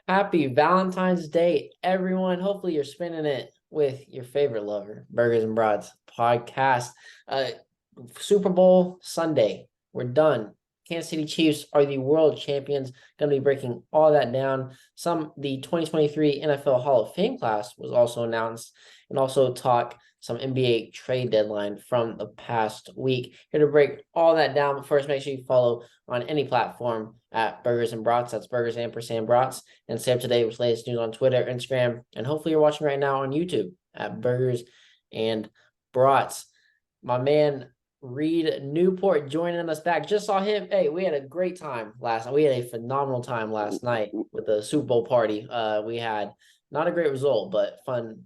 Happy Valentine's Day, everyone. Hopefully, you're spending it with your favorite lover, Burgers and Brats podcast. Uh, Super Bowl Sunday. We're done. Kansas City Chiefs are the world champions. Going to be breaking all that down. The 2023 NFL Hall of Fame class was also announced, and also talk some NBA trade deadline from the past week. Here to break all that down. But first, make sure you follow on any platform at Burgers and Brats. That's Burgers ampersand Brats. And stay up to date with latest news on Twitter, Instagram, and hopefully you're watching right now on YouTube at Burgers and Brats. My man Reed Newport joining us back. Just saw him. Hey, we had a great time last night. We had a phenomenal time last night with the Super Bowl party. We had not a great result, but fun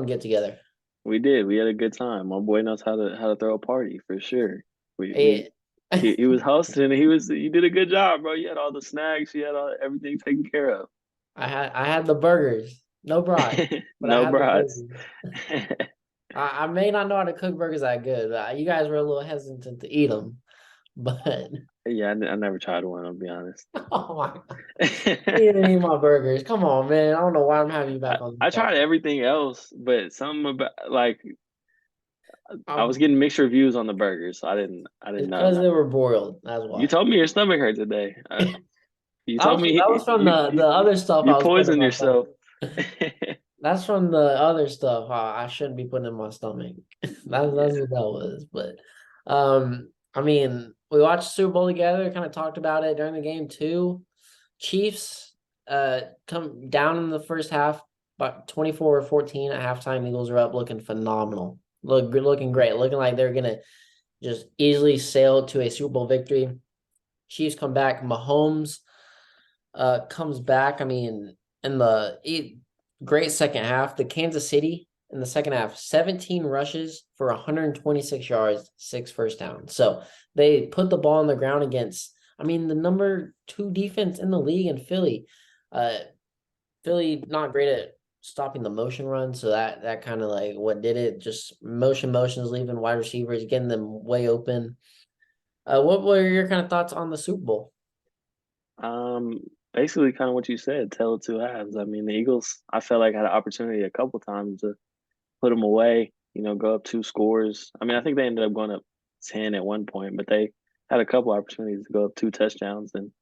get together. We did. We had a good time. My boy knows how to throw a party for sure. We we Hey, he was hosting. You did a good job, bro. You had all the snacks. You had everything taken care of. I had the burgers, no brats, but I No had the brats. burgers. I may not know how to cook burgers that good. You guys were a little hesitant to eat them, but Yeah, I never tried one. I'll be honest. oh my god, you didn't eat my burgers. Come on, man. I don't know why I'm having you I, back on the I pod. tried everything else, but something about like I was Um, getting mixed reviews on the burgers. So I didn't it's know. because they were broiled. That's You why. told me your stomach hurt today. You That told was that me was from the other stuff I you was putting in poisoned my stomach. yourself. That's from the other stuff I shouldn't be putting in my stomach. That's Yeah. what that was. But I mean, we watched Super Bowl together, kind of talked about it during the game too. Chiefs come down in the first half, but 24-14 at halftime. Eagles are up looking phenomenal. Looking great. Looking like they're gonna just easily sail to a Super Bowl victory. Chiefs come back. Mahomes comes back. I mean, in the great second half, the Kansas City in the second half, 17 rushes for 126 yards, 6 first downs. So they put the ball on the ground against, I mean, the number two defense in the league in Philly. Uh, Philly not great at stopping the motion run, so that kind of like what did it. Just motions, leaving wide receivers, getting them way open. What were your kind of thoughts on the Super Bowl? Um, Basically kind of what you said, tell of two halves. I mean, the Eagles, I felt like had an opportunity a couple times to put them away, go up two scores. I mean, I think they ended up going up 10 at one point, but they had a couple opportunities to go up two touchdowns and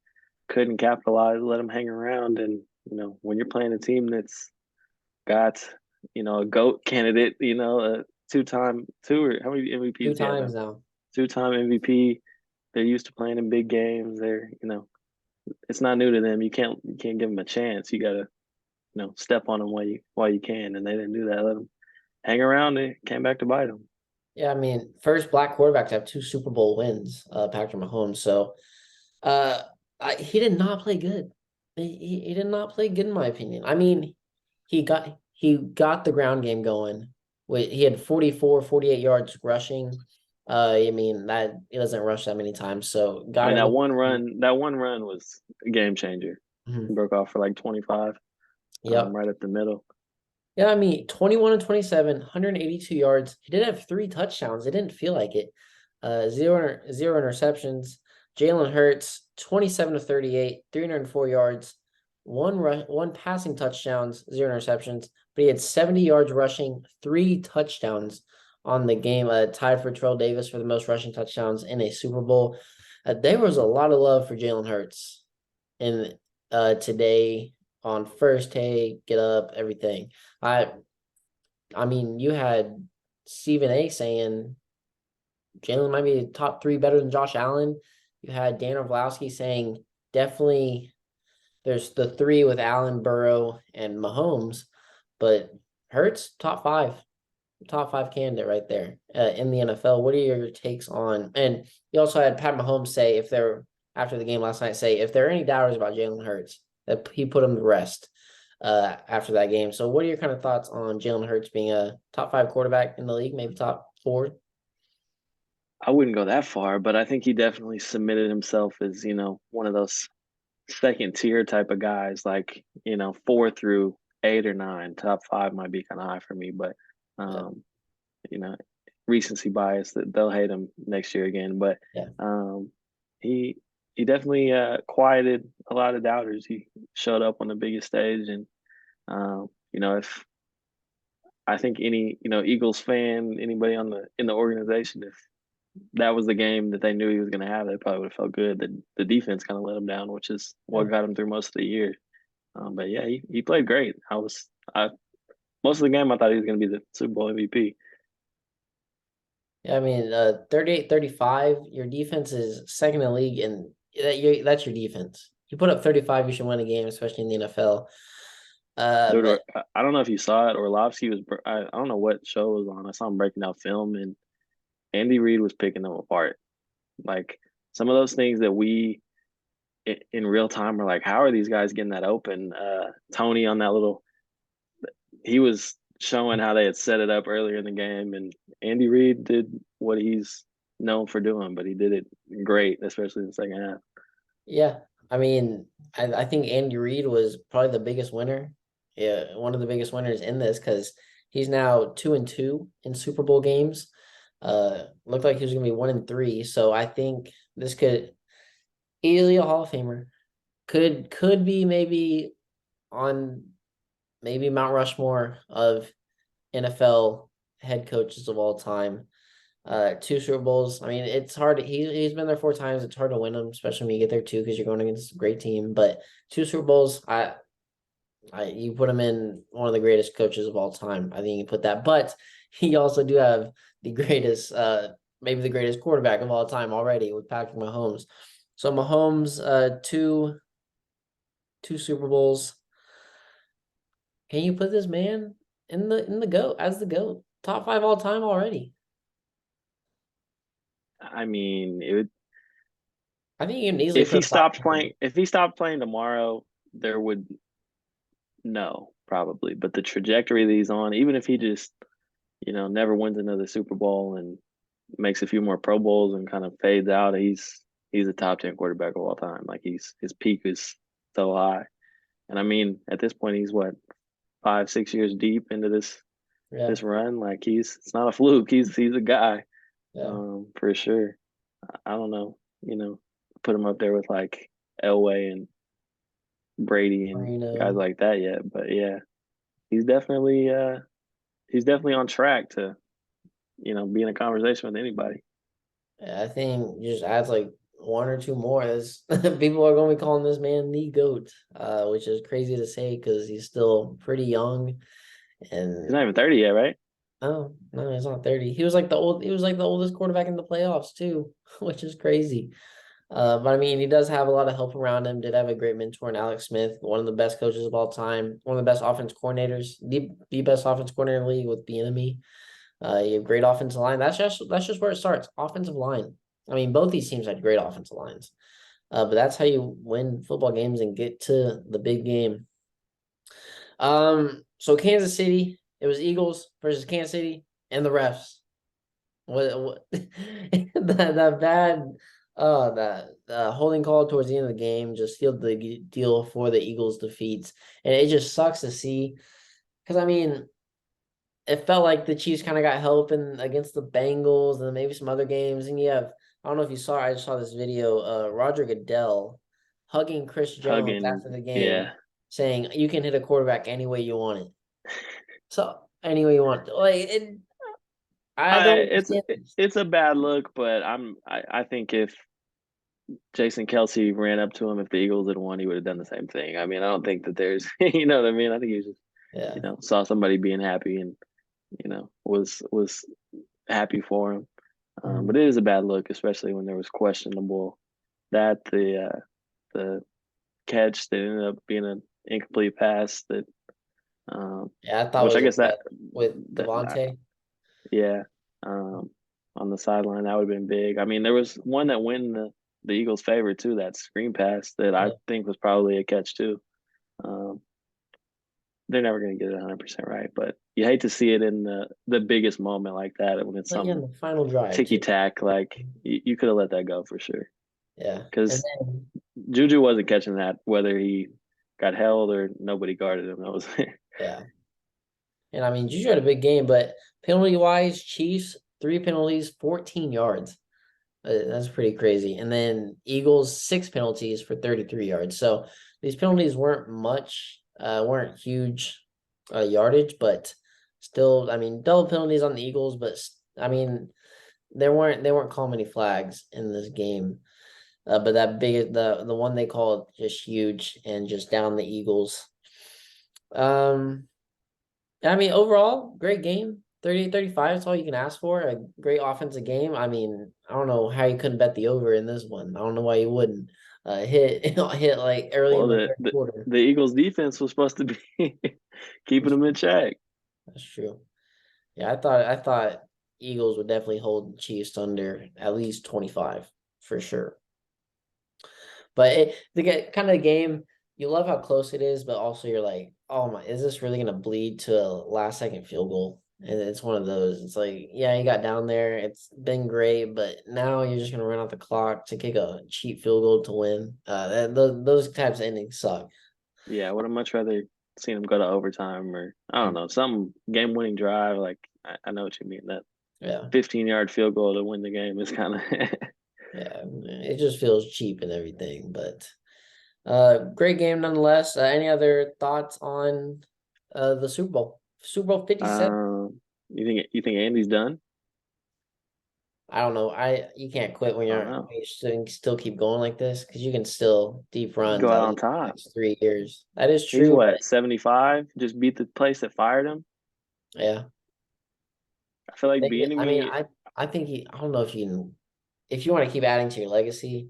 couldn't capitalize, let them hang around. And, when you're playing a team that's got, a GOAT candidate, a two or how many Two MVPs do you have times now? now. Two-time MVP. They're used to playing in big games. It's not new to them. You can't give them a chance. You gotta, step on them while you can. And they didn't do that. Let them hang around. It came back to bite them. Yeah, I mean, first black quarterback to have two Super Bowl wins, Patrick Mahomes. So, uh, he did not play good. He did not play good in my opinion. I mean, he got the ground game going. He had 44, 48 yards rushing. I mean that he doesn't rush that many times, so I got mean, him. that one run was a game changer. He Mhm. broke off for like 25, Yep. right up the middle. Yeah, I mean, 21 and 27, 182 yards. He did have three touchdowns. It didn't feel like it. Zero interceptions. Jalen Hurts, 27 to 38, 304 yards, one passing touchdowns, zero interceptions. But he had 70 yards rushing, three touchdowns on the game, tied for Terrell Davis for the most rushing touchdowns in a Super Bowl. There was a lot of love for Jalen Hurts in today on first take, get up, everything. I I mean, you had Stephen A saying Jalen might be top three better than Josh Allen. You had Dan Orlovsky saying definitely there's the three with Allen, Burrow, and Mahomes, but Hurts top five candidate right there in the NFL. What are your takes on? And you also had Pat Mahomes say if there after the game last night say if there are any doubters about Jalen Hurts that he put him to rest after that game. So what are your kind of thoughts on Jalen Hurts being a top five quarterback in the league, maybe top four? I wouldn't go that far, but I think he definitely submitted himself as, one of those second tier type of guys, like, 4 through 8 or 9. Top five might be kind of high for me, but, Yeah, um, you know, recency bias that they'll hate him next year again. But yeah, um, he he definitely quieted a lot of doubters. He showed up on the biggest stage, and if I think any Eagles fan, anybody on the organization, if that was the game that they knew he was going to have, they probably would have felt good. The defense kind of let him down, which is what Yeah. got him through most of the year. But yeah, he played great. I most of the game I thought he was going to be the Super Bowl MVP. Yeah, I mean, 38-35, your defense is second in the league, and that's your defense. You put up 35, you should win a game, especially in the NFL. Dude, But I don't know if you saw it. Orlovsky was I don't know what show it was on. I saw him breaking out film, and Andy Reid was picking them apart. Like some of those things that we in real time are like, how are these guys getting that open? Tony on that little, he was showing how they had set it up earlier in the game, and Andy Reid did what he's known for doing, but he did it great, especially in the second half. yeah, I mean, I think Andy Reid was probably the biggest winner. Yeah, one of the biggest winners in this because he's now 2-2 in Super Bowl games. Looked like he was gonna be 1-3. So I think this could easily a Hall of Famer. Could be maybe on maybe Mount Rushmore of NFL head coaches of all time. Two Super Bowls. I mean, it's hard. He's been there 4 times. It's hard to win them, especially when you get there too, because you're going against a great team. But two Super Bowls, you put him in one of the greatest coaches of all time. I think you put that. But he also do have the greatest, maybe the greatest quarterback of all time already with Patrick Mahomes. So Mahomes, two Super Bowls. Can you put this man in the GOAT as the GOAT? Top 5 all time already. I mean, it would, I think you can easily put him top 10. if he stopped playing tomorrow, there would no probably. But the trajectory that he's on, even if he just never wins another Super Bowl and makes a few more Pro Bowls and kind of fades out, he's a top 10 quarterback of all time. Like his peak is so high. And I mean, at this point, he's what 5, 6 years deep into Yeah, this run. Like it's not a fluke. He's a guy, yeah. for sure. I don't know, put him up there with like Elway and Brady and guys Marino. like that yet. But yeah, he's definitely uh he's definitely on track to be in a conversation with anybody. Yeah, I think just adds like one or two more. That's people are going to be calling this man the GOAT, which is crazy to say because he's still pretty young. He's And not even 30 yet, right? oh no, he's not 30. He was like the oldest quarterback in the playoffs too, which is crazy. But I mean, he does have a lot of help around him. Did have a great mentor in Alex Smith, one of the best coaches of all time, one of the best offense coordinators, the best offense coordinator in the league with the enemy. You have great offensive line. That's just where it starts. Offensive line. I mean, both these teams had great offensive lines. But that's how you win football games and get to the big game. So Kansas City, it was Eagles versus Kansas City and the refs. What that bad that holding call towards the end of the game just sealed the deal for the Eagles defeats. And it just sucks to see because I mean it felt like the Chiefs kind of got help in against the Bengals and maybe some other games. And you have, I don't know if you saw, I just saw this video, Roger Goodell hugging Chris Jones Hugging, after the game, yeah. saying you can hit a quarterback any way you want it. So any way you want it. I I don't it's understand this. it's a bad look, but I think if Jason Kelsey ran up to him, if the Eagles had won, he would have done the same thing. I mean, I don't think that there's you know what I mean. I think he just Yeah. saw somebody being happy and was happy for him. But Mhm. it is a bad look, especially when there was questionable that the catch that ended up being an incomplete pass that Yeah, I thought it which I was a guess bet with that Devontae. yeah um, on the sideline that would have been big. I mean, there was one that went in the Eagles' favor too, that screen pass that I Yeah. think was probably a catch too. Um, they're never going to get it 100% right, but you hate to see it in the biggest moment like that when it's But yeah, in something the final drive ticky too. tack. Like you could have let that go for sure Yeah. And because then Juju wasn't catching that whether he got held or nobody guarded him. That was yeah. And I mean Juju had a big game, but penalty wise, Chiefs, 3 penalties, 14 yards. That's pretty crazy. And then Eagles 6 penalties for 33 yards. So these penalties weren't huge yardage, but still, I mean, double penalties on the Eagles, but I mean, they weren't calling many flags in this game. But that big the one they called just huge and just down the Eagles. Um, I mean, overall, great game. 38-35 is all you can ask for. A great offensive game. I mean, I don't know how you couldn't bet the over in this one. I don't know why you wouldn't hit like early Well, in the the third the, quarter. the Eagles defense was supposed to be keeping them in check. That's true. Yeah, I thought Eagles would definitely hold Chiefs under at least 25 for sure. But to get kind of the game, you love how close it is, but also you're like, oh my, is this really gonna bleed to a last second field goal? And it's one of those. It's like, yeah, you got down there. It's been great, but now you're just gonna run out the clock to kick a cheap field goal to win. Those types of endings suck. Yeah, I would have much rather seen them go to overtime or I don't know, some game winning drive. Like I know what you mean. That Yeah, 15-yard field goal to win the game is kind of yeah. It just feels cheap and everything, but great game nonetheless. Any other thoughts on the Super Bowl? Super Bowl 57. you think Andy's done? I don't know. You can't quit when I don't you're know. when you still keep going like this because you can still deep runs Go at out on least the top. next 3 years. That is He's true, but what, 75? Just beat the place that fired him. yeah. I feel like being I mean, me, I think I don't know if you want to keep adding to your legacy.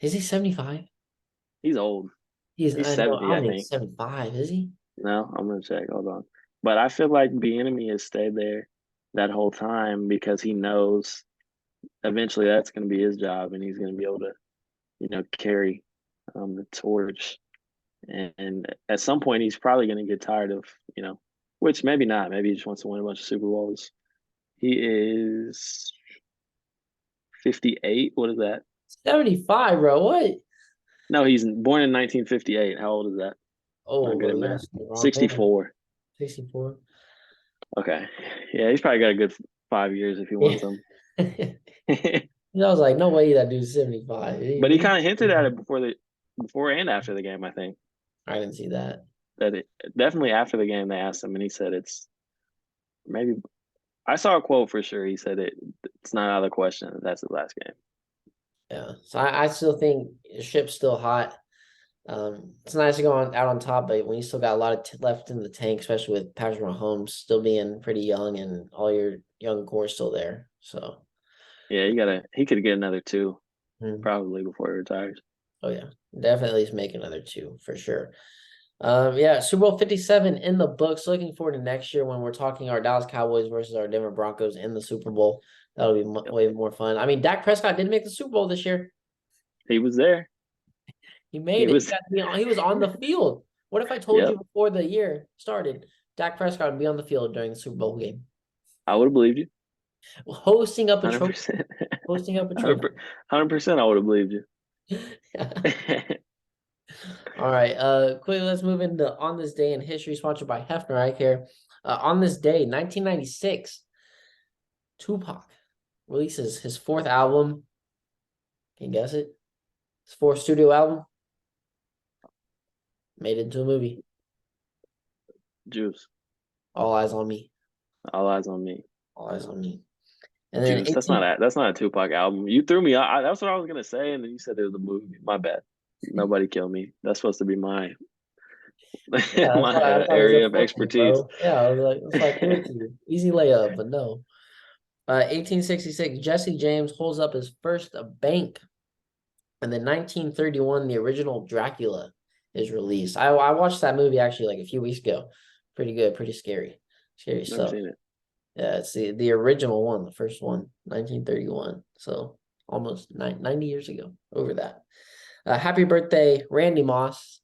Is he 75? he's old. He's I know, I 70, don't I think he's think. 75, is he? No, I'm gonna check. Hold on. But I feel like Bieniemy has stayed there that whole time because he knows eventually that's gonna be his job and he's gonna be able to, carry the torch. And at some point he's probably gonna get tired of, which maybe not. Maybe he just wants to win a bunch of Super Bowls. He is 58. What is that? 75, bro. What? No, he's born in 1958. How old is that? Oh, Not good bro, at you're math. asking the wrong man. 64. 64. Okay. Yeah, he's probably got a good 5 years if he Yeah. wants them. I was like, no way that dude's 75. But he kind of hinted at it before and after the game, I think. I didn't see that. That it definitely after the game they asked him and he said it's maybe I saw a quote for sure. He said it's not out of the question that that's the last game. Yeah. So I still think the ship's still hot. It's nice to go out on top, but when you still got a lot of left in the tank, especially with Patrick Mahomes still being pretty young and all your young core still there. So, Yeah, he could get another two mm, probably before he retires. oh yeah, definitely make another two for sure. Yeah, Super Bowl 57 in the books. Looking forward to next year when we're talking our Dallas Cowboys versus our Denver Broncos in the Super Bowl. That'll be Yep. way more fun. I mean, Dak Prescott didn't make the Super Bowl this year. He was there. He He made it. was He was on the field. What if I told you Yep. before the year started, Dak Prescott would be on the field during the Super Bowl game, I would have believed you. hosting up a trophy, 100%. hosting up a trophy. 100% I would have believed you. All right. Quickly, let's move into On This Day in History, sponsored by Hefner Eye Care. On this day, 1996, Tupac releases his fourth album. Can you guess it? His fourth studio album. Made it into a movie. Juice. All Eyes on Me. All eyes on me. All Eyes on Me. And then Juice. That's not a Tupac album. You threw me. That's what I was gonna say, and then you said it was a movie. My bad. Nobody kill me. That's supposed to be my Yeah, that's my why I thought it was area a of fourth, expertise. bro. Yeah, I was like, it's like with you. Easy layup, but no. 1866, Jesse James holds up his first bank. And then 1931, the original Dracula is released. I watched that movie actually like a few weeks ago. Pretty good, pretty scary. Scary Never stuff. seen it. Yeah, it's the original one, the first one, 1931. So almost 90 years ago, over that. Happy birthday, Randy Moss,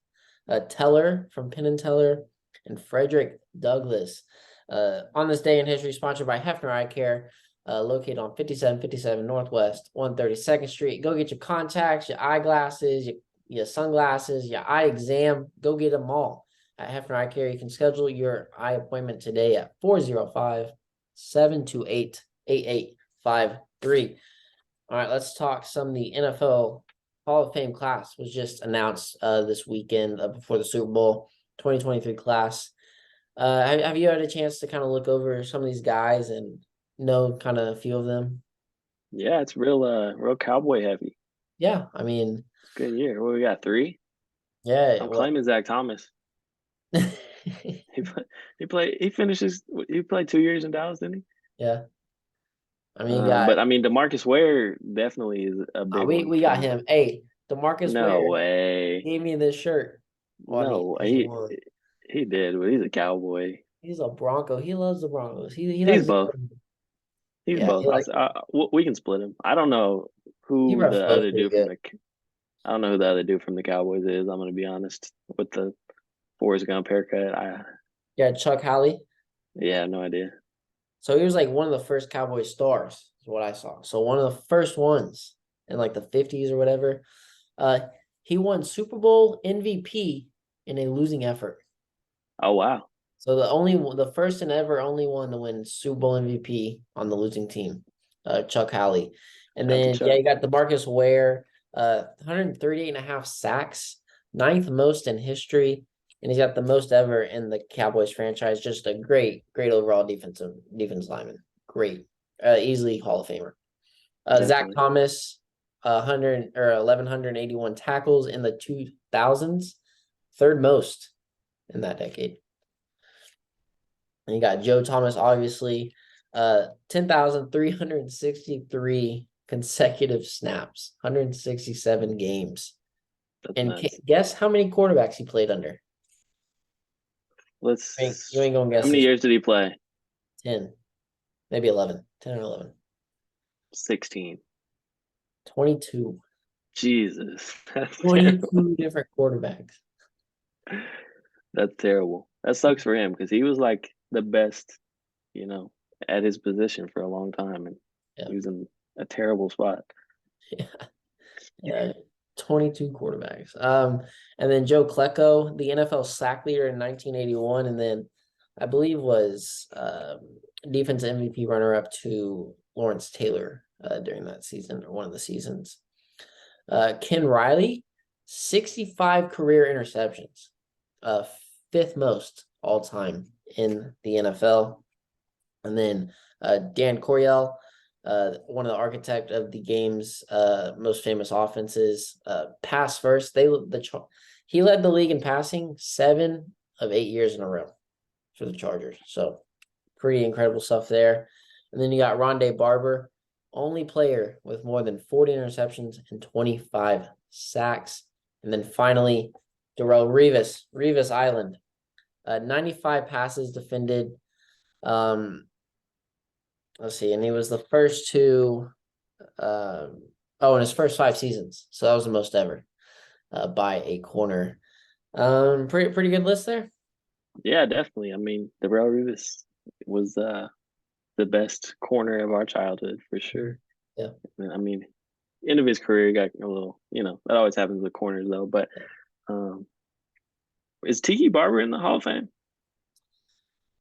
Teller from Penn and Teller, and Frederick Douglass. On this day in history, sponsored by Hefner Eye Care, located on 5757 Northwest 132nd Street. Go get your contacts, your eyeglasses, your sunglasses, your eye exam. Go get them all at Hefner Eye Care. You can schedule your eye appointment today at 405-728-8853. All right, let's talk some of the NFL Hall of Fame class was just announced this weekend before the Super Bowl 2023 class. Have you had a chance to kind of look over some of these guys and know kind of a few of them? Yeah, it's real cowboy heavy. Yeah, I mean, It's a good year. What we got? Three? yeah, I'm what? claiming Zach Thomas. He finishes he played 2 years in Dallas, didn't he? Yeah, I mean, you got But I mean DeMarcus Ware definitely is a big we one we for got me. him. Hey, DeMarcus No Ware way. gave me this shirt. Well, I mean, No, he won. he did, but he's a cowboy. He's a Bronco. He loves the Broncos. He He's likes to, both. He's yeah, both. We can split him. I don't know he who roughs the both other pretty dude from good. the I don't know who the other dude from the Cowboys is. I'm gonna be honest with the Forrest Gump haircut. Yeah, Chuck Howley. Yeah, no idea. So he was like one of the first Cowboy stars, is what I saw. So one of the first ones in like the 50s or whatever. Uh, he won Super Bowl MVP in a losing effort. Oh wow, So the first and ever only one to win Super Bowl MVP on the losing team, Chuck Howley. And shout out to then yeah, Chuck. you got DeMarcus Ware, 138 and a half sacks, ninth most in history, and he's got the most ever in the Cowboys franchise. Just a great overall defense lineman. Great. Easily Hall of Famer. Zach Definitely. Thomas, 100 or 1181 tackles in the 2000s, third most in that decade. And you got Joe Thomas, obviously, 10,363 consecutive snaps, 167 games. That's And nuts. guess how many quarterbacks he played under? You Let's. ain't gonna How guess many this. years did he play? 10, maybe 11, 10 or 11. 16. 22. Jesus, that's terrible. 22 different quarterbacks. That's terrible. That sucks for him because he was like the best, you know, at his position for a long time, and Yeah. he was in a terrible spot. Yeah. Yeah. 22 quarterbacks. And then Joe Klecko, the NFL sack leader in 1981, and then I believe was defense MVP runner up to Lawrence Taylor during that season or one of the seasons. Ken Riley, 65 career interceptions, uh, fifth most all time in the NFL. And then Dan Coryell, one of the architect of the game's most famous offenses, pass first. He led the league in passing 7 of 8 years in a row for the Chargers. So pretty incredible stuff there. And then you got Rondé Barber, only player with more than 40 interceptions and 25 sacks. And then finally, Darrell Revis Island, 95 passes defended. Let's see, and he was the first to, in his first 5 seasons. So that was the most ever by a corner. Pretty good list there. Yeah, definitely. I mean, Darrell Revis was the best corner of our childhood for sure. Yeah. I mean, end of his career, he got a little, that always happens with corners though. But um, is Tiki Barber in the Hall of Fame?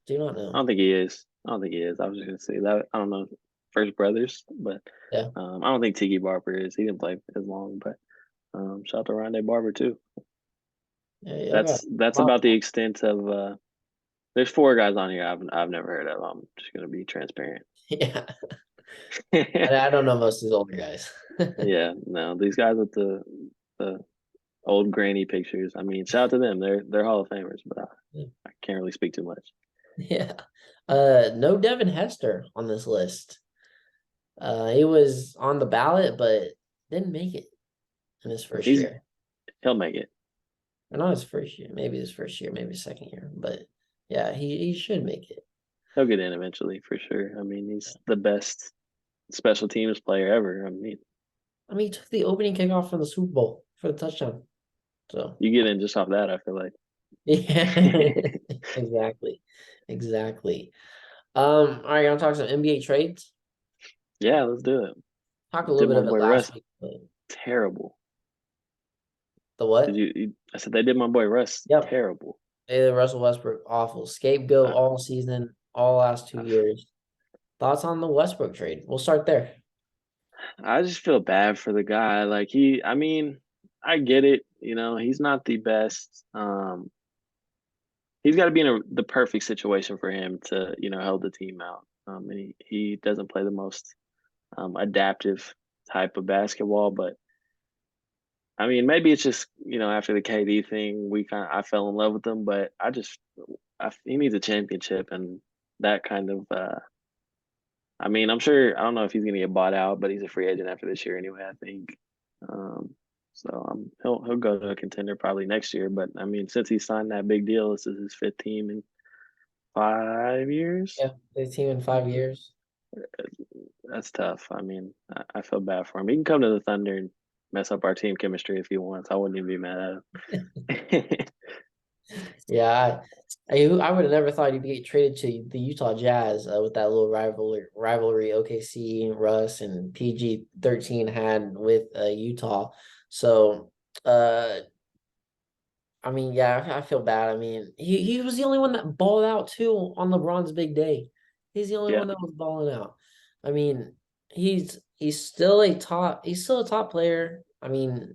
Do not I know. don't think he is. I don't think he is. I was just gonna say that. I don't know. First brothers, but Yeah. I don't think Tiki Barber is. He didn't play as long, but shout out to Rondé Barber too. Yeah, yeah, I got That's wow. about the extent of. There's four guys on here I've never heard of. I'm just gonna be transparent. Yeah. I don't know most of these older guys. Yeah, no, these guys with the old granny pictures. I mean, shout out to them. They're Hall of Famers, but I can't really speak too much. Yeah. No Devin Hester on this list. He was on the ballot, but didn't make it in his first He's year. he'll make it. I know his first year, maybe his first year, maybe second year, but yeah, he should make it. He'll get in eventually for sure. I mean, he's the best special teams player ever. I mean, He took the opening kickoff from the Super Bowl for the touchdown. So you get in just off that, I feel like. yeah, exactly, exactly. All right, you want to talk some NBA trades? Yeah, let's do it. Talked a little Did bit my of it boy last Russ week. But terrible. the Did what? I said they did my boy Russ Yep. terrible. Russell Westbrook, awful scapegoat Uh, all season, all last two uh, years. Thoughts on the Westbrook trade? We'll start there. I just feel bad for the guy. Like I mean, I get it. He's not the best. He's got to be in the perfect situation for him to, help the team out. And he doesn't play the most adaptive type of basketball, but I mean, maybe it's just after the KD thing, I fell in love with him, but he needs a championship and that kind of. I mean, I'm sure I don't know if he's gonna get bought out, but he's a free agent after this year anyway. I think. Um, so he'll go to a contender probably next year. But I mean, since he signed that big deal, this is his fifth team in 5 years. Yeah, his team in 5 years. That's tough. I mean, I feel bad for him. He can come to the Thunder and mess up our team chemistry if he wants. I wouldn't even be mad at him. Yeah, I would have never thought he'd get traded to the Utah Jazz with that little rivalry OKC Russ and PG-13 had with Utah. So I mean, yeah, I feel bad. I mean, he was the only one that balled out too on LeBron's big day. He's the only Yeah, one that was balling out. I mean, he's still a top player. I mean,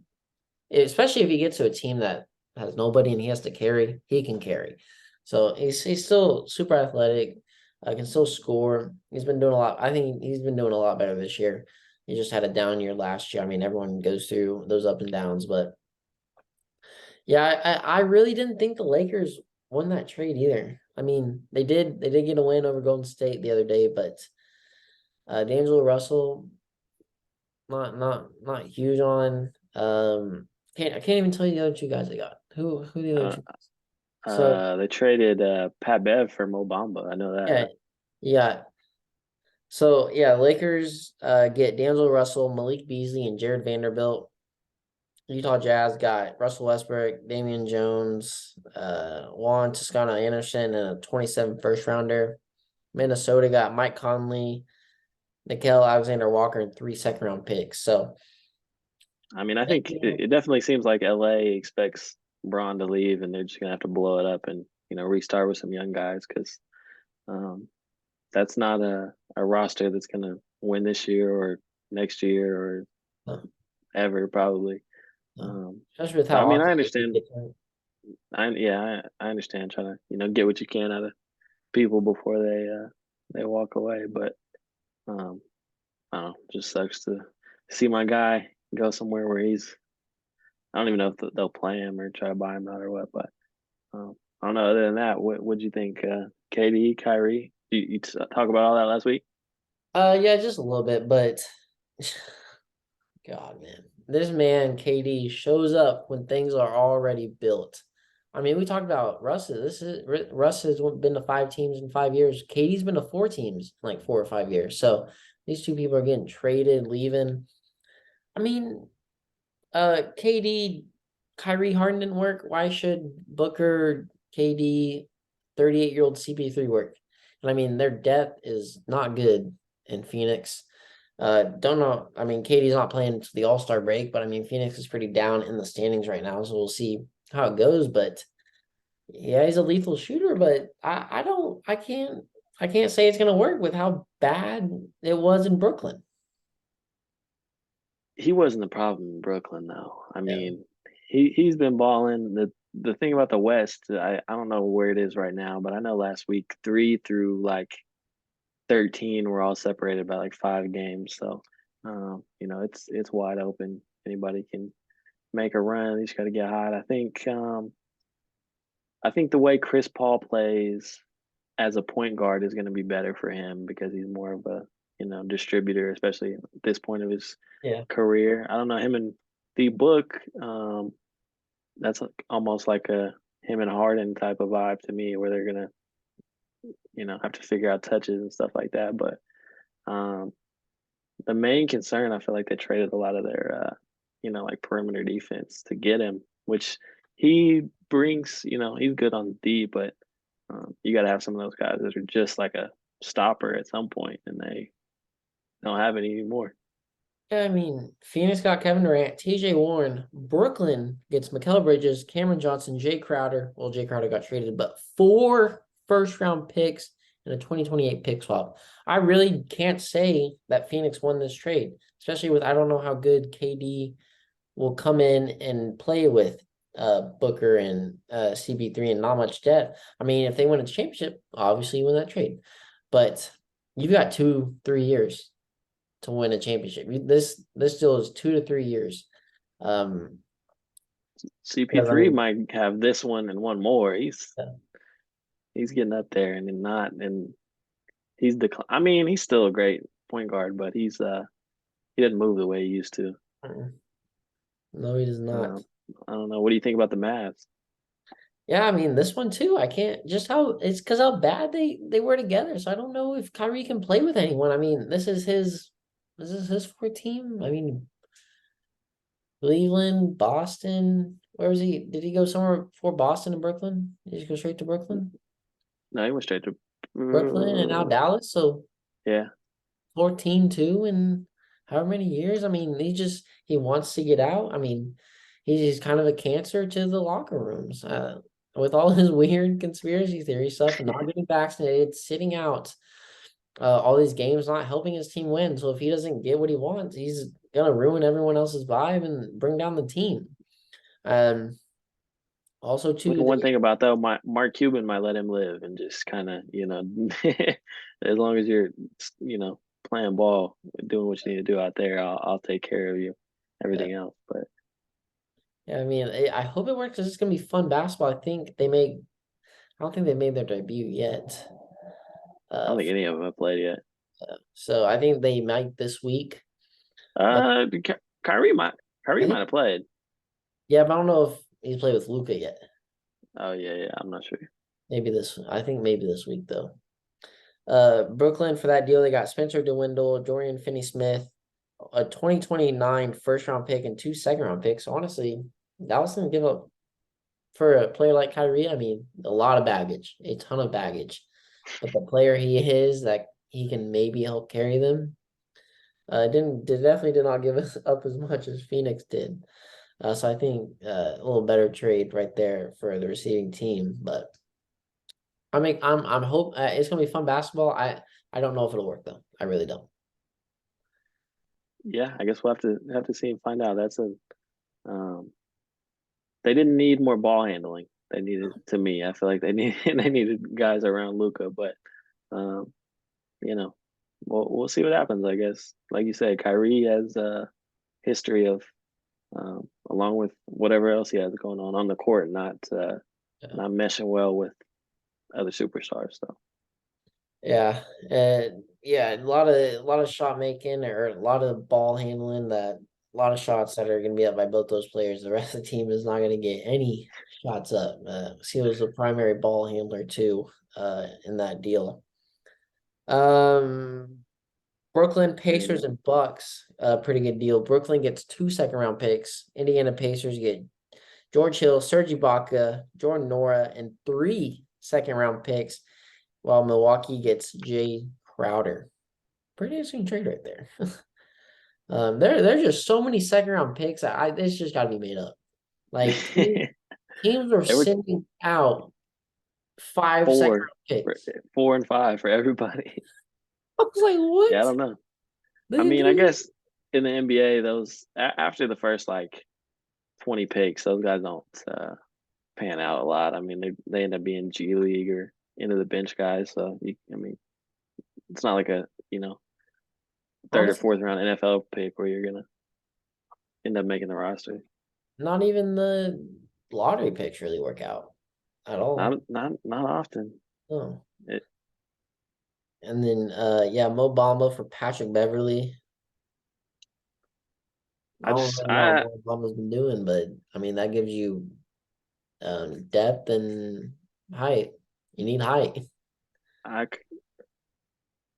especially if he gets to a team that has nobody and he has to carry, he can carry. So he's still super athletic, can still score. He's been doing a lot. I think he's been doing a lot better this year. He just had a down year last year. I mean, everyone goes through those up and downs, but yeah, I really didn't think the Lakers won that trade either. I mean, they did get a win over Golden State the other day, but D'Angelo Russell not huge on. I can't even tell you the other two guys they got. Who the other uh, two guys? So they traded Pat Bev for Mo Bamba. I know that. yeah, yeah. So yeah, Lakers get D'Angelo Russell, Malik Beasley, and Jared Vanderbilt. Utah Jazz got Russell Westbrook, Damian Jones, Juan Toscano Anderson, and a 27 first rounder. Minnesota got Mike Conley, Nickel Alexander Walker, and 3 second round picks. So I mean, I think it definitely seems like LA expects Braun to leave, and they're just gonna have to blow it up and restart with some young guys because um, that's not a roster that's gonna win this year or next year or no, ever probably. no. Um, Especially with so I how mean, I often they understand. get hurt. I understand trying to get what you can out of people before they walk away, but um, I don't know, just sucks to see my guy go somewhere where he's. I don't even know if they'll play him or try to buy him out or what, but I don't know. Other than that, what do you think? KD, Kyrie, you talk about all that last week? Yeah, just a little bit, but God, man, this man KD shows up when things are already built. I mean, we talked about Russ. Russ has been to 5 teams in 5 years. KD's been to 4 teams in like 4 or 5 years. So these two people are getting traded, leaving. I mean, KD, Kyrie Harden didn't work. Why should Booker, KD, 38-year-old CP3 work? And I mean, their depth is not good in Phoenix. Don't know. I mean, KD's not playing to the All-Star break, but I mean, Phoenix is pretty down in the standings right now, so we'll see how it goes. But yeah, he's a lethal shooter, but I can't say it's gonna work with how bad it was in Brooklyn. He wasn't the problem in Brooklyn, though. I Yeah. mean, he's been balling. The thing about the West, I don't know where it is right now, but I know last week 3 through like 13 were all separated by like 5 games. So, it's wide open. Anybody can make a run. You just got to get hot. I think the way Chris Paul plays as a point guard is going to be better for him because he's more of a distributor, especially at this point of his Yeah. career. I don't know him and the book. That's almost like a him and Harden type of vibe to me, where they're gonna have to figure out touches and stuff like that. But um, the main concern, I feel like they traded a lot of their like perimeter defense to get him, which he brings. He's good on D, but you got to have some of those guys that are just like a stopper at some point, and they don't have it anymore. Yeah, I mean, Phoenix got Kevin Durant, TJ Warren. Brooklyn gets Mikal Bridges, Cameron Johnson, Jay Crowder. Well, Jay Crowder got traded, but 4 first round picks and a 2028 pick swap. I really can't say that Phoenix won this trade, especially with I don't know how good KD will come in and play with Booker and CB3 and not much depth. I mean, if they win a championship, obviously you win that trade. But you've got 2-3 years to win a championship. This deal is 2 to 3 years. Because I CP3 mean, might have this one and one more. He's getting up there and then not and he's I mean, he's still a great point guard, but he doesn't move the way he used to. no, he does not. I don't know. What do you think about the Mavs? Yeah, I mean this one too. I can't just how it's because how bad they were together. So I don't know if Kyrie can play with anyone. I mean, this is his fourth team. I mean, Cleveland, Boston. Where was he? Did he go somewhere before Boston and Brooklyn? Did he go straight to Brooklyn? No, he went straight to Brooklyn and now Dallas. So yeah. 14 too in however many years. I mean, he wants to get out. I mean, he's kind of a cancer to the locker rooms. With all his weird conspiracy theory stuff and not getting vaccinated, sitting out, all these games not helping his team win. So if he doesn't get what he wants, he's gonna ruin everyone else's vibe and bring down the team. Um, also I mean, too, one thing about though, Mark Cuban might let him live and just kind of, as long as you're, you know, playing ball, doing what you need to do out there, I'll take care of you. yeah, Everything else, but yeah, I mean, I hope it works because it's gonna be fun basketball. I don't think they made their debut yet. I don't Uh, think any of them have played yet. so I think they might this week. But Kyrie might, I Kyrie might think, have played. yeah, but I don't know if he's played with Luca yet. Oh yeah, yeah, I'm not sure. I think maybe this week though. Brooklyn for that deal, they got Spencer DeWindle, Dorian Finney-Smith, a 2029 first round pick and 2 second-round picks. Honestly, Dallas didn't give up for a player like Kyrie. I mean, a lot of baggage, a ton of baggage. But the player he is, that he can maybe help carry them. Definitely did not give us up as much as Phoenix did. So I think a little better trade right there for the receiving team. But I mean, I'm hope it's gonna be fun basketball. I don't know if it'll work though. I really don't. Yeah, I guess we'll have to see and find out. Um, they didn't need more ball handling. They needed, to me, I feel like they needed guys around Luca, but um, you know, we'll see what happens. I guess, like you said, Kyrie has a history of, along with whatever else he has going on the court, Yeah, not meshing well with other superstars. So yeah, and yeah, a lot of shot making or a lot of ball handling that a lot of shots that are gonna be up by both those players. The rest of the team is not gonna get any shots up. Seal was the primary ball handler too, in that deal. Um, Brooklyn yeah, Pacers and Bucks, pretty good deal. Brooklyn gets 2 second-round picks. Indiana Pacers get George Hill, Serge Ibaka, Jordan Nora, and 3 second-round picks, while Milwaukee gets Jay Crowder. Pretty interesting trade right there. There's just so many second-round picks. It's just got to be made up. Like teams are they were sending out five four, second-round picks. 4 and 5 for everybody. I was like, Yeah, I what? don't know. I They mean, I do. guess in the NBA, those after the first like 20 picks, those guys don't pan out a lot. I mean, they end up being G League or into the bench guys. So I mean, it's not like a third or Honestly, fourth round NFL pick where you're gonna end up making the roster. not even the lottery picks really work out at all. Not often. No. It, And then yeah, Mo Bamba for Patrick Beverly. I I don't just really know what Mo Bamba's been doing, but I mean that gives you depth and height. You need height. I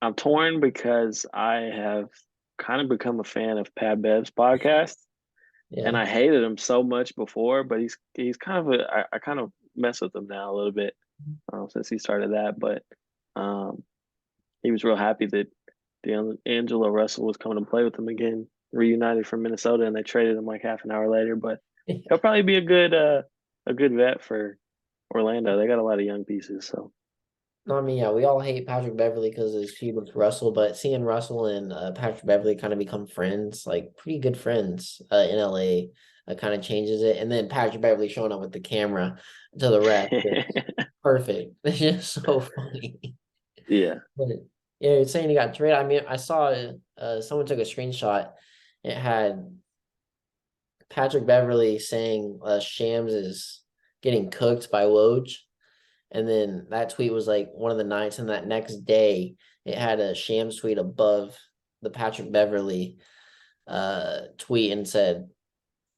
I'm torn because I have kind of become a fan of Pat Bev's podcast, and Yeah. I hated him so much before, but he's kind of I kind of mess with him now a little bit since he started that, but um, he was real happy that D'Angelo Russell was coming to play with him again, reunited from Minnesota, and they traded him like half an hour later. But he'll probably be a good vet for Orlando. They got a lot of young pieces, so No, I mean, yeah, we all hate Patrick Beverly because of his feud with Russell, but seeing Russell and Patrick Beverly kind of become friends, like pretty good friends in LA, kind of changes it. And then Patrick Beverly showing up with the camera to the ref, it's perfect. It's just so funny. Yeah. But yeah, it's saying he got traded. I mean, I saw someone took a screenshot. It had Patrick Beverly saying Shams is getting cooked by Woj. And then that tweet was like one of the nights, and that next day it had a Shams tweet above the Patrick Beverly tweet and said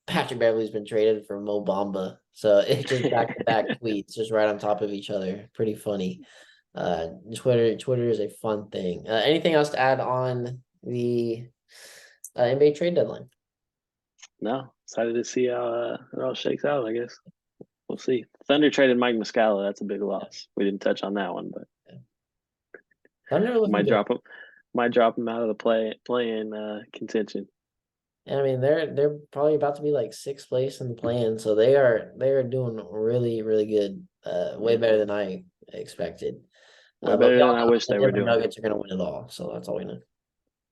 Patrick Beverly's been traded for Mo Bamba. So it's just back to back tweets, just right on top of each other. Pretty funny. Twitter is a fun thing. Anything else to add on the NBA trade deadline? No, excited to see how it all shakes out. I guess we'll see. Thunder traded Mike Muscala. That's a big loss. We didn't touch on that one, but Thunder looking might good. drop him. Might drop him out of the play-in contention. And I mean, they're probably about to be like sixth place in the plan, so they are doing really really good. Way Yeah, better than I expected. way But we better all than I know wish the they were Denver doing. Nuggets are going to win it all, so that's all we know.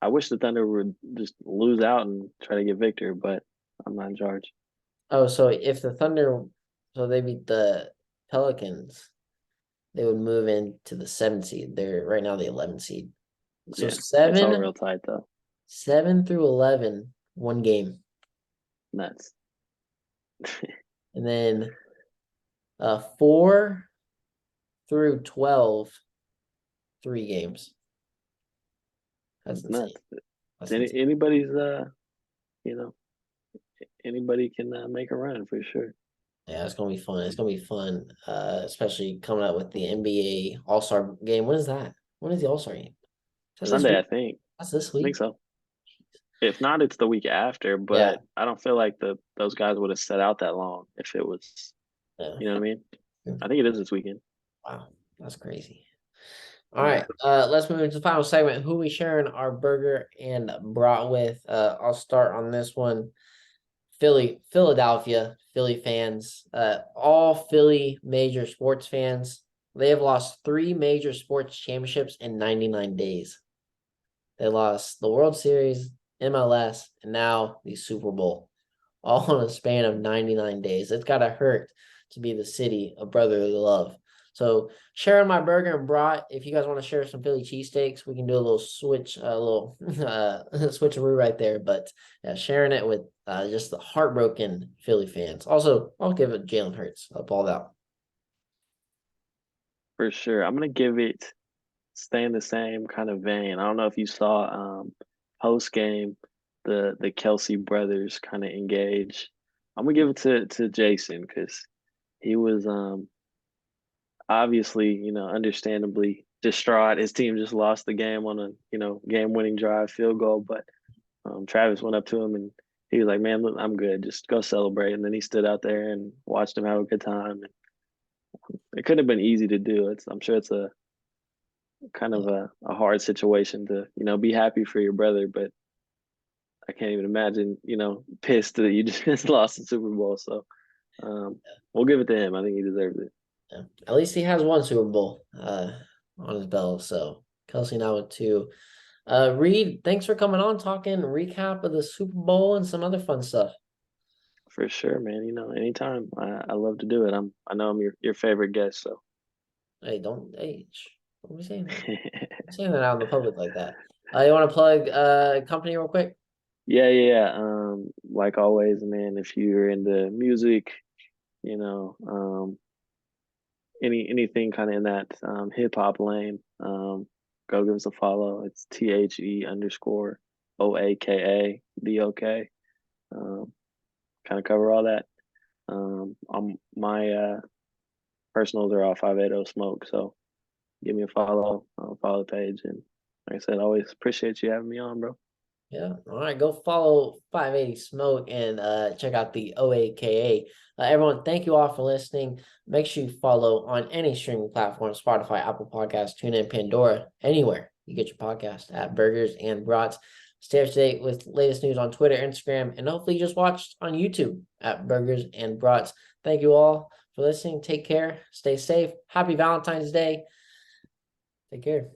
I wish the Thunder would just lose out and try to get Victor, but I'm not in charge. Oh, so if the Thunder, so they beat the Pelicans, they would move into the 7th seed. They're right now the 11th seed. So Yeah, it's all real tight though. 7 through 11, one game, Nuts. and then 4 through 12, 3 games. That's It's insane. nuts. That's insane. Anybody's you know, anybody can make a run for sure. Yeah, it's gonna be fun. It's gonna be fun, especially coming up with the NBA All Star game. When is that? When is the All Star game? Is that this Sunday, I week? think. That's this I think week. so. If not, it's the week after. Yeah, But I don't feel like those guys would have set out that long if it was. yeah. You know what I mean? I think it is this weekend. Wow, that's crazy. All Yeah, right, let's move into the final segment. Who we sharing our burger and brat with? I'll start on this one. Philadelphia, Philly fans, all Philly major sports fans. They have lost 3 major sports championships in 99 days. They lost the World Series, MLS, and now the Super Bowl, all in a span of 99 days. It's got to hurt to be the city of brotherly love. So sharing my burger and brat. If you guys want to share some Philly cheesesteaks, we can do a little switch, a little switcheroo right there. But yeah, sharing it with just the heartbroken Philly fans. Also, I'll give it Jalen Hurts balled out. for sure. I'm gonna give it stay in the same kind of vein. I don't know if you saw post game the Kelsey brothers kind of engage. I'm gonna give it to Jason because he was obviously, understandably distraught. His team just lost the game on a, game winning drive field goal. But Travis went up to him and he was like, "Man, look, I'm good. Just go celebrate." And then he stood out there and watched him have a good time. And it couldn't have been easy to do. I'm sure it's a kind of a hard situation to, be happy for your brother, but I can't even imagine, pissed that you just lost the Super Bowl. So we'll give it to him. I think he deserves it. Yeah. At least he has one Super Bowl on his belt. So Kelsey now with 2. Reed, thanks for coming on, talking recap of the Super Bowl and some other fun stuff. For sure, man. Anytime. I love to do it. I know I'm your favorite guest, so Hey, don't be saying that. Don't be saying that out in the public like that. You want to plug company real quick? yeah. Like always, man, if you're into music, you know, anything kind of in that hip hop lane, go give us a follow. It's THE_OAKA. Kind of cover all that. My personals are all 580 Smoke, so give me a follow. Follow the page, and like I said, always appreciate you having me on, bro. Yeah. All right. Go follow 580 Smoke and check out the OAKA. Everyone, thank you all for listening. Make sure you follow on any streaming platform, Spotify, Apple Podcasts, TuneIn, Pandora, anywhere you get your podcast at Burgers and Brats. Stay up to date with latest news on Twitter, Instagram, and hopefully you just watched on YouTube at Burgers and Brats. Thank you all for listening. Take care. Stay safe. Happy Valentine's Day. Take care.